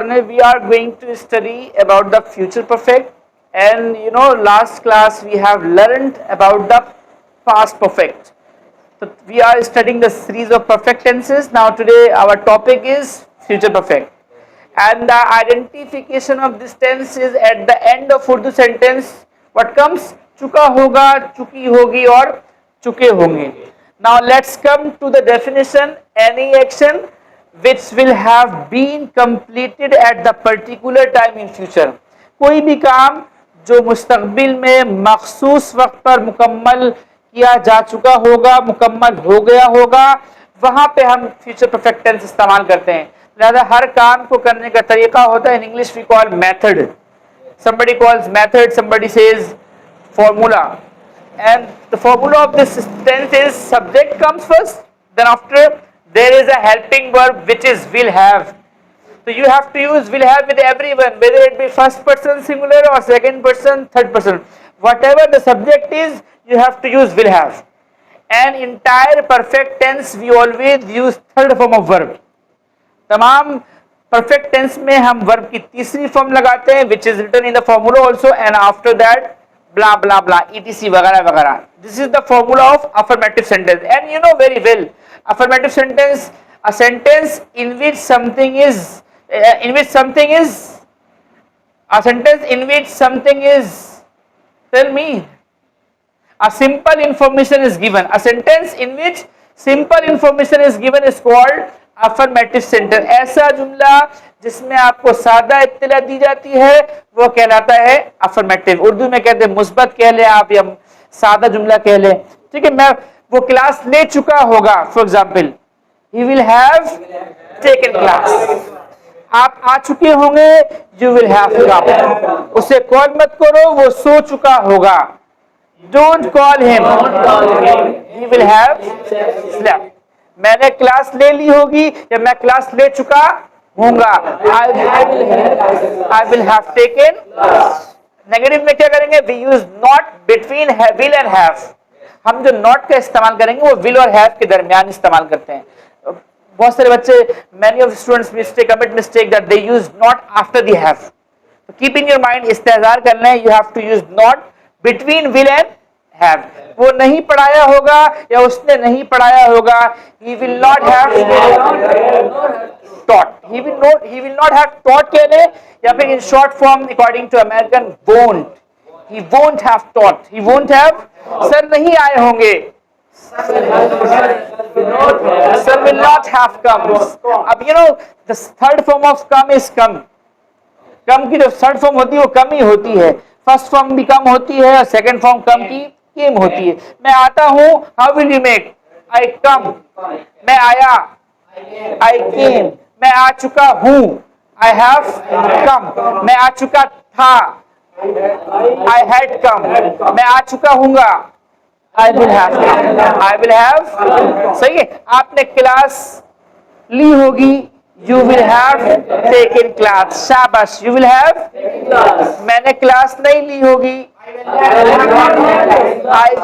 पढ़ने, we are going to study about the future perfect, and you know last class we have learned about the past perfect. So we are studying the series of perfect tenses. Now today our topic is future perfect, and the identification of this tense is at the end of Urdu sentence. What comes? चुका होगा, चुकी होगी और चुके होंगे. Now let's come to the definition. Any action which will have been completed at the particular time in future. कोई भी काम जो मुस्तकबिल में मखसूस वक्त पर मुकम्मल किया जा चुका होगा, मुकम्मल हो गया होगा, वहां पे हम फ्यूचर परफेक्ट टेंस इस्तेमाल करते हैं. लिहाजा हर काम को करने का तरीका होता है. In English we call method. somebody calls method, somebody says formula, and the formula of this tense is subject comes first, then after there is a helping verb which is will have. So you have to use will have with everyone, whether it be first person singular or second person, third person. Whatever the subject is, you have to use will have. And entire perfect tense we always use third form of verb. तमाम perfect tense में हम verb की तीसरी form लगाते हैं, which is written in the formula also, and after that blah blah blah etc वगैरह वगैरह. This is the formula of affirmative sentence, and you know very well affirmative sentence, a sentence in which something is a sentence in which something is, tell me, a simple information is given. A sentence in which simple information is given is called affirmative sentence. ऐसा जुमला जिसमें आपको सादा इत्तला दी जाती है वो कहलाता है affirmative. उर्दू में कहते हैं मुस्बत कह लें आप या सादा जुमला कह लें. ठीक है, मैं वो क्लास ले चुका होगा. For example, he will have taken class. आप आ चुके होंगे, you will have come. उसे कॉल मत करो, वो सो चुका होगा. Don't call him, he will have slept. मैंने क्लास ले ली होगी या मैं क्लास ले चुका हूँगा. I will have taken. Negative में क्या करेंगे? We use not between will and have. हम जो not का इस्तेमाल करेंगे वो will और have के दरमियान इस्तेमाल करते हैं. बहुत सारे बच्चे, many of students commit mistake that they use not after the have. So keep in your mind, इस्तेज़ार करना है, you have to use not between will and have. वो नहीं पढ़ाया होगा या उसने नहीं पढ़ाया होगा. He will not have taught. He will not have taught कह ले, या फिर in short form according to American won't. He won't have taught. He won't have. Sir नहीं आए होंगे. Sir will not have come. अब you know the third form of come is come. कम की जो थर्ड फॉर्म होती है वो कम ही होती है. फर्स्ट फॉर्म भी कम होती है और सेकंड फॉर्म कम की केम होती है. मैं आता हूँ, हाउ विल यू मेक? आई कम. मैं आया, आई केम. मैं आ चुका हूँ, आई हैव कम. मैं आ चुका था, आई हैड कम. मैं आ चुका हूँगा, I will have come. I will have. सही है. आपने क्लास ली होगी, you will have taken class. शाबाश. you will have. मैंने क्लास नहीं ली होगी, I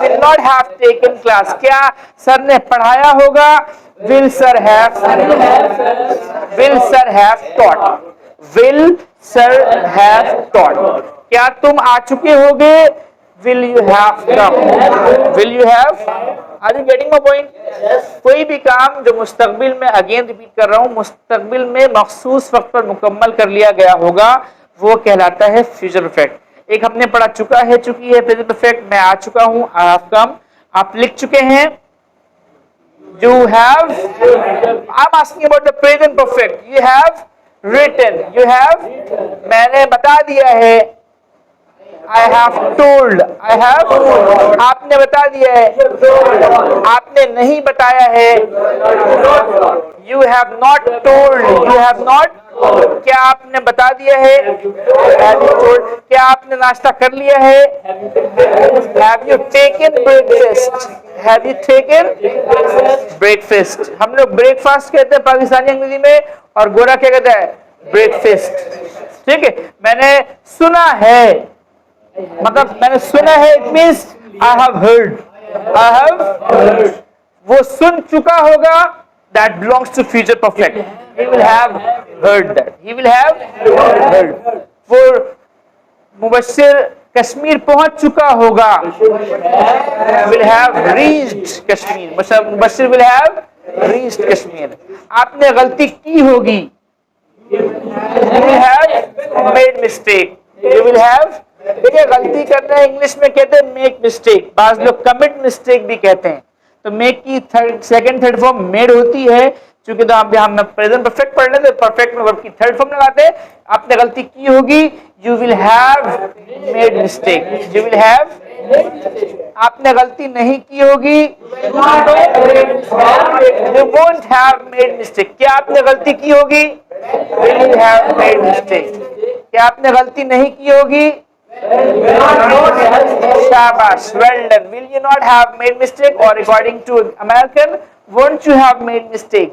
will not have taken class. क्या सर ने पढ़ाया होगा? will sir have taught. will sir have taught. क्या तुम आ चुके होगे? will you have come. will you have. Are you getting my point? कोई भी काम जो मुस्तकबिल में, अगेन रिपीट कर रहा हूँ, मुस्तकबिल में मखसूस वक्त पर मुकम्मल कर लिया गया होगा वो कहलाता है फ्यूचर परफेक्ट. एक हमने पढ़ा चुका है, चुकी है, प्रेजेंट परफेक्ट. मैं आ चुका हूँ, आई हैव कम. आप लिख चुके हैं, you have. I'm asking about the present perfect. You have written. you have. मैंने बता दिया है, I have told. I have. आपने बता दिया है, आपने नहीं बताया है. You have not told. You have not. क्या आपने बता दिया है? Have you told. क्या आपने नाश्ता कर लिया है? Have you taken breakfast? Have you taken breakfast? हम लोग ब्रेकफास्ट कहते हैं पाकिस्तानी अंग्रेजी में, और गोरा क्या कहता है? ब्रेकफास्ट. ठीक है. मैंने सुना है, मतलब मैंने सुना है, it means I have heard. I have heard. वो सुन चुका होगा, that belongs to future perfect. He will have heard that. he will have heard. वो मुबश्शिर कश्मीर पहुंच चुका होगा, will have reached Kashmir, Mubashshir will have reached Kashmir. आपने गलती की होगी, you will have made mistake, you will have, देखिए गलती करना है इंग्लिश में कहते हैं मेक मिस्टेक, बाज लोग कमिट मिस्टेक भी कहते हैं। तो मेक की सेकंड थर्ड फॉर्म मेड होती है, चूंकि तो आप हम प्रेजेंट परफेक्ट पढ़ लेते, परफेक्ट में वर्ब की थर्ड फॉर्म लगाते हैं। आपने गलती की होगी, you will have made mistake, you will have. आपने गलती नहीं की होगी, you won't have made mistake. क्या आपने गलती की होगी, will you have made mistake. क्या आपने गलती नहीं की होगी, शाबाश, well done. Will you not have made mistake, or according to American, won't you have made mistake?